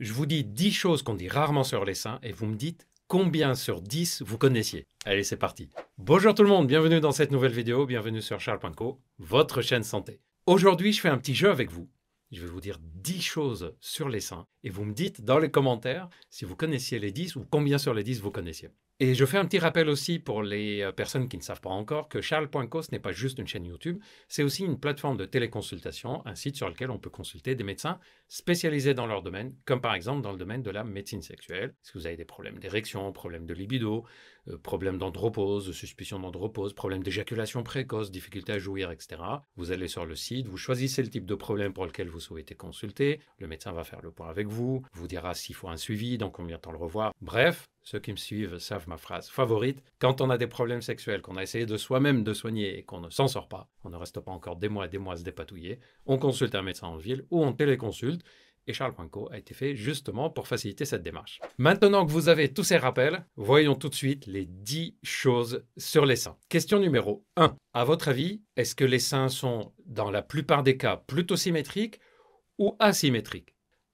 Je vous dis 10 choses qu'on dit rarement sur les seins et vous me dites combien sur 10 vous connaissiez. Allez, c'est parti. Bonjour tout le monde, bienvenue dans cette nouvelle vidéo, bienvenue sur Charles.co, votre chaîne santé. Aujourd'hui, je fais un petit jeu avec vous. Je vais vous dire 10 choses sur les seins et vous me dites dans les commentaires si vous connaissiez les 10 ou combien sur les 10 vous connaissiez. Et je fais un petit rappel aussi pour les personnes qui ne savent pas encore que Charles.co, ce n'est pas juste une chaîne YouTube, c'est aussi une plateforme de téléconsultation, un site sur lequel on peut consulter des médecins spécialisés dans leur domaine, comme par exemple dans le domaine de la médecine sexuelle. Si vous avez des problèmes d'érection, problèmes de libido, problèmes d'andropause, de suspicion d'andropause, problèmes d'éjaculation précoce, difficulté à jouir, etc. Vous allez sur le site, vous choisissez le type de problème pour lequel vous souhaitez consulter, le médecin va faire le point avec vous, vous dira s'il faut un suivi, dans combien de temps le revoir. Bref, ceux qui me suivent savent ma phrase favorite. Quand on a des problèmes sexuels, qu'on a essayé de soi-même de soigner et qu'on ne s'en sort pas, on ne reste pas encore des mois et des mois à se dépatouiller, on consulte un médecin en ville ou on téléconsulte. Et Charles.co a été fait justement pour faciliter cette démarche. Maintenant que vous avez tous ces rappels, voyons tout de suite les 10 choses sur les seins. Question numéro 1. À votre avis, est-ce que les seins sont, dans la plupart des cas, plutôt symétriques ou asymétriques?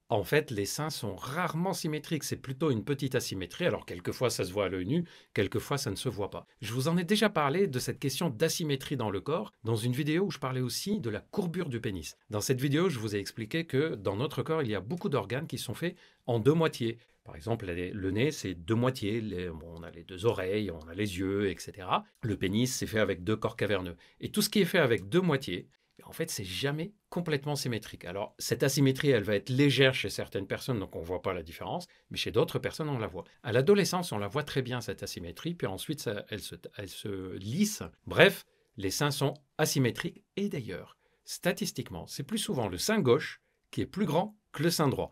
En fait, les seins sont rarement symétriques, c'est plutôt une petite asymétrie. Alors, quelquefois, ça se voit à l'œil nu, quelquefois, ça ne se voit pas. Je vous en ai déjà parlé de cette question d'asymétrie dans le corps, dans une vidéo où je parlais aussi de la courbure du pénis. Dans cette vidéo, je vous ai expliqué que dans notre corps, il y a beaucoup d'organes qui sont faits en deux moitiés. Par exemple, le nez, c'est deux moitiés. On a les deux oreilles, on a les yeux, etc. Le pénis, c'est fait avec deux corps caverneux. Et tout ce qui est fait avec deux moitiés, en fait, c'est jamais complètement symétrique. Alors, cette asymétrie, elle va être légère chez certaines personnes, donc on ne voit pas la différence, mais chez d'autres personnes, on la voit. À l'adolescence, on la voit très bien, cette asymétrie, puis ensuite, elle se lisse. Bref, les seins sont asymétriques, et d'ailleurs, statistiquement, c'est plus souvent le sein gauche qui est plus grand que le sein droit.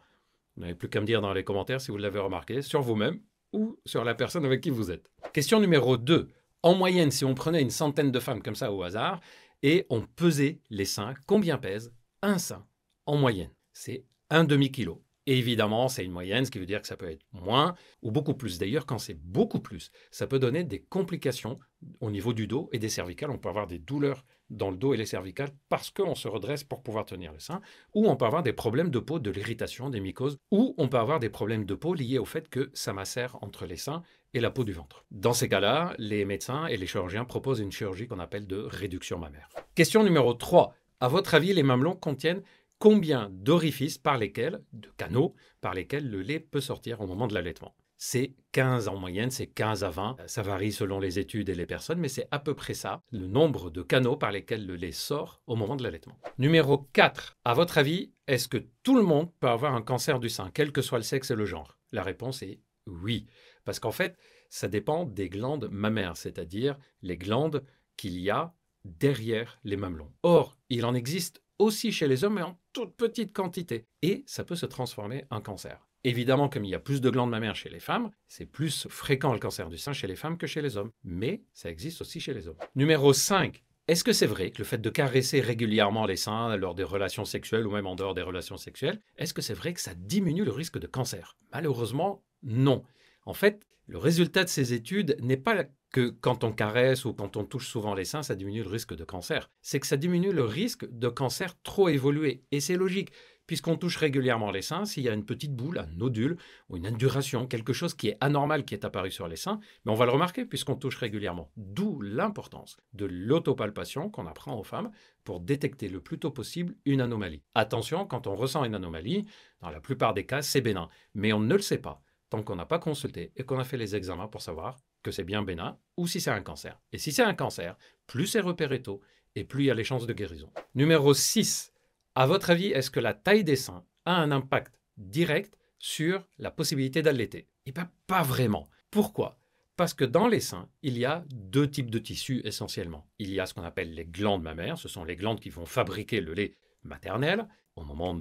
Vous n'avez plus qu'à me dire dans les commentaires si vous l'avez remarqué, sur vous-même ou sur la personne avec qui vous êtes. Question numéro 2. En moyenne, si on prenait une centaine de femmes comme ça au hasard, et on pesait les seins, combien pèse un sein en moyenne? C'est un demi-kilo. Et évidemment, c'est une moyenne, ce qui veut dire que ça peut être moins ou beaucoup plus. D'ailleurs, quand c'est beaucoup plus, ça peut donner des complications au niveau du dos et des cervicales. On peut avoir des douleurs dans le dos et les cervicales parce qu'on se redresse pour pouvoir tenir le sein. Ou on peut avoir des problèmes de peau, de l'irritation, des mycoses. Ou on peut avoir des problèmes de peau liés au fait que ça macère entre les seins et la peau du ventre. Dans ces cas-là, les médecins et les chirurgiens proposent une chirurgie qu'on appelle de réduction mammaire. Question numéro 3. À votre avis, les mamelons contiennent combien d'orifices de canaux, par lesquels le lait peut sortir au moment de l'allaitement? C'est 15 en moyenne, c'est 15 à 20. Ça varie selon les études et les personnes, mais c'est à peu près ça, le nombre de canaux par lesquels le lait sort au moment de l'allaitement. Numéro 4. À votre avis, est-ce que tout le monde peut avoir un cancer du sein, quel que soit le sexe et le genre? La réponse est oui. Parce qu'en fait, ça dépend des glandes mammaires, c'est-à-dire les glandes qu'il y a derrière les mamelons. Or, il en existe aussi chez les hommes, mais en toute petite quantité. Et ça peut se transformer en cancer. Évidemment, comme il y a plus de glandes mammaires chez les femmes, c'est plus fréquent le cancer du sein chez les femmes que chez les hommes. Mais ça existe aussi chez les hommes. Numéro 5. Est-ce que c'est vrai que le fait de caresser régulièrement les seins lors des relations sexuelles ou même en dehors des relations sexuelles, est-ce que c'est vrai que ça diminue le risque de cancer? Malheureusement, non. En fait, le résultat de ces études n'est pas que quand on caresse ou quand on touche souvent les seins, ça diminue le risque de cancer. C'est que ça diminue le risque de cancer trop évolué. Et c'est logique, puisqu'on touche régulièrement les seins, s'il y a une petite boule, un nodule ou une induration, quelque chose qui est anormal qui est apparu sur les seins, mais on va le remarquer puisqu'on touche régulièrement. D'où l'importance de l'autopalpation qu'on apprend aux femmes pour détecter le plus tôt possible une anomalie. Attention, quand on ressent une anomalie, dans la plupart des cas, c'est bénin, mais on ne le sait pas tant qu'on n'a pas consulté et qu'on a fait les examens pour savoir que c'est bien bénin ou si c'est un cancer. Et si c'est un cancer, plus c'est repéré tôt et plus il y a les chances de guérison. Numéro 6. À votre avis, est-ce que la taille des seins a un impact direct sur la possibilité d'allaiter? Eh bien, pas vraiment. Pourquoi? Parce que dans les seins, il y a deux types de tissus essentiellement. Il y a ce qu'on appelle les glandes mammaires, ce sont les glandes qui vont fabriquer le lait maternel au moment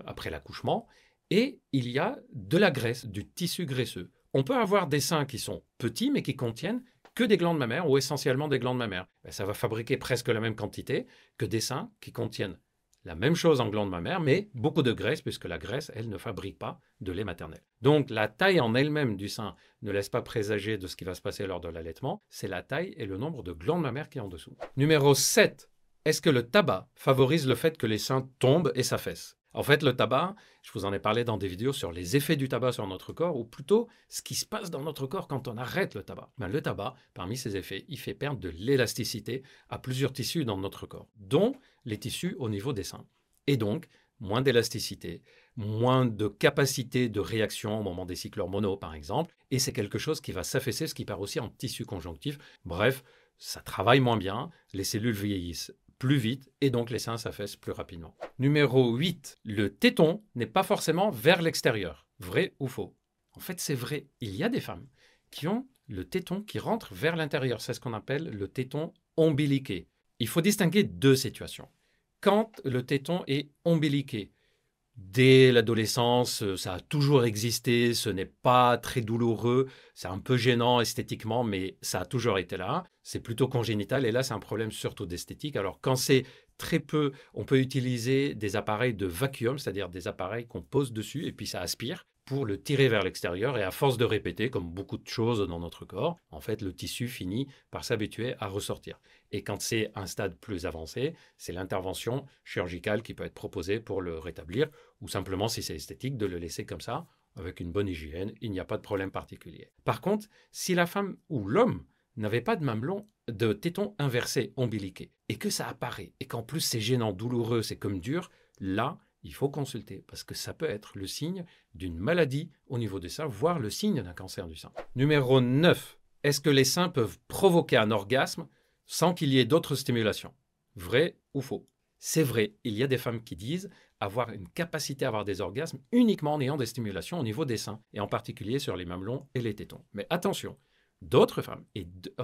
après l'accouchement. Et il y a de la graisse, du tissu graisseux. On peut avoir des seins qui sont petits, mais qui contiennent que des glandes mammaires ou essentiellement des glandes mammaires. Ça va fabriquer presque la même quantité que des seins qui contiennent la même chose en glandes mammaires, mais beaucoup de graisse, puisque la graisse, elle, ne fabrique pas de lait maternel. Donc la taille en elle-même du sein ne laisse pas présager de ce qui va se passer lors de l'allaitement. C'est la taille et le nombre de glandes mammaires qui est en dessous. Numéro 7. Est-ce que le tabac favorise le fait que les seins tombent et s'affaissent? En fait, le tabac, je vous en ai parlé dans des vidéos sur les effets du tabac sur notre corps, ou plutôt ce qui se passe dans notre corps quand on arrête le tabac. Ben, le tabac, parmi ses effets, il fait perdre de l'élasticité à plusieurs tissus dans notre corps, dont les tissus au niveau des seins. Et donc, moins d'élasticité, moins de capacité de réaction au moment des cycles hormonaux, par exemple, et c'est quelque chose qui va s'affaisser, ce qui part aussi en tissu conjonctif. Bref, ça travaille moins bien, les cellules vieillissent plus vite et donc les seins s'affaissent plus rapidement. Numéro 8, le téton n'est pas forcément vers l'extérieur. Vrai ou faux? En fait, c'est vrai. Il y a des femmes qui ont le téton qui rentre vers l'intérieur. C'est ce qu'on appelle le téton ombiliqué. Il faut distinguer deux situations. Quand le téton est ombiliqué, dès l'adolescence, ça a toujours existé, ce n'est pas très douloureux, c'est un peu gênant esthétiquement, mais ça a toujours été là. C'est plutôt congénital et là, c'est un problème surtout d'esthétique. Alors, quand c'est très peu, on peut utiliser des appareils de vacuum, c'est-à-dire des appareils qu'on pose dessus et puis ça aspire pour le tirer vers l'extérieur. Et à force de répéter, comme beaucoup de choses dans notre corps, en fait, le tissu finit par s'habituer à ressortir. Et quand c'est un stade plus avancé, c'est l'intervention chirurgicale qui peut être proposée pour le rétablir, ou simplement, si c'est esthétique, de le laisser comme ça, avec une bonne hygiène, il n'y a pas de problème particulier. Par contre, si la femme ou l'homme n'avait pas de mamelon, de téton inversé, ombiliqué, et que ça apparaît, et qu'en plus c'est gênant, douloureux, c'est comme dur, là, il faut consulter, parce que ça peut être le signe d'une maladie au niveau des seins, voire le signe d'un cancer du sein. Numéro 9. Est-ce que les seins peuvent provoquer un orgasme sans qu'il y ait d'autres stimulations? Vrai ou faux? C'est vrai, il y a des femmes qui disent avoir une capacité à avoir des orgasmes uniquement en ayant des stimulations au niveau des seins, et en particulier sur les mamelons et les tétons. Mais attention, d'autres femmes,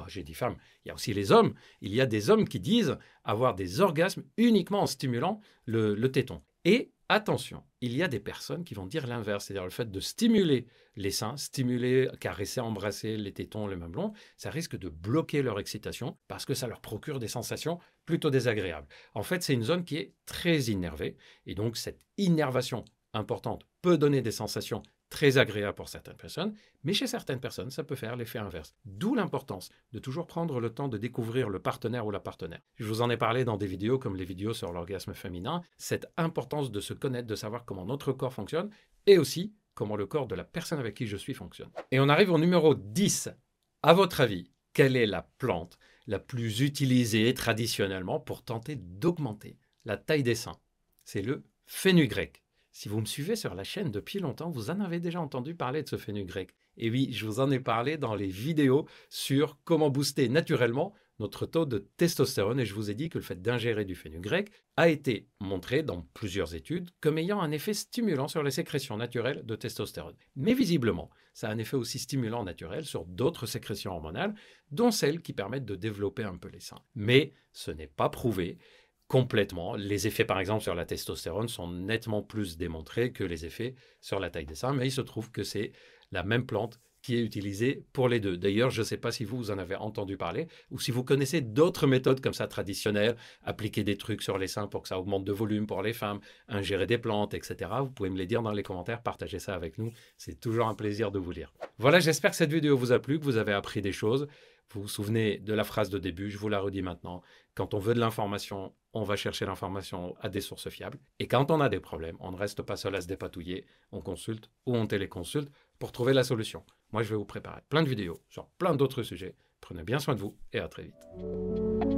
j'ai dit femmes, il y a aussi les hommes, il y a des hommes qui disent avoir des orgasmes uniquement en stimulant le téton. Et attention, il y a des personnes qui vont dire l'inverse, c'est-à-dire le fait de stimuler les seins, stimuler, caresser, embrasser les tétons, le mamelon, ça risque de bloquer leur excitation parce que ça leur procure des sensations plutôt désagréables. En fait, c'est une zone qui est très innervée et donc cette innervation importante peut donner des sensations très agréable pour certaines personnes, mais chez certaines personnes, ça peut faire l'effet inverse. D'où l'importance de toujours prendre le temps de découvrir le partenaire ou la partenaire. Je vous en ai parlé dans des vidéos comme les vidéos sur l'orgasme féminin, cette importance de se connaître, de savoir comment notre corps fonctionne et aussi comment le corps de la personne avec qui je suis fonctionne. Et on arrive au numéro 10. À votre avis, quelle est la plante la plus utilisée traditionnellement pour tenter d'augmenter la taille des seins? C'est le fenugrec. Si vous me suivez sur la chaîne depuis longtemps, vous en avez déjà entendu parler de ce fenugrec. Et oui, je vous en ai parlé dans les vidéos sur comment booster naturellement notre taux de testostérone et je vous ai dit que le fait d'ingérer du fenugrec a été montré dans plusieurs études comme ayant un effet stimulant sur les sécrétions naturelles de testostérone. Mais visiblement, ça a un effet aussi stimulant naturel sur d'autres sécrétions hormonales, dont celles qui permettent de développer un peu les seins. Mais ce n'est pas prouvé complètement. Les effets, par exemple, sur la testostérone sont nettement plus démontrés que les effets sur la taille des seins, mais il se trouve que c'est la même plante qui est utilisée pour les deux. D'ailleurs, je ne sais pas si vous en avez entendu parler ou si vous connaissez d'autres méthodes comme ça traditionnelles, appliquer des trucs sur les seins pour que ça augmente de volume pour les femmes, ingérer des plantes, etc. Vous pouvez me les dire dans les commentaires, partagez ça avec nous. C'est toujours un plaisir de vous lire. Voilà, j'espère que cette vidéo vous a plu, que vous avez appris des choses. Vous vous souvenez de la phrase de début, je vous la redis maintenant. Quand on veut de l'information, on va chercher l'information à des sources fiables. Et quand on a des problèmes, on ne reste pas seul à se dépatouiller. On consulte ou on téléconsulte pour trouver la solution. Moi, je vais vous préparer plein de vidéos sur plein d'autres sujets. Prenez bien soin de vous et à très vite.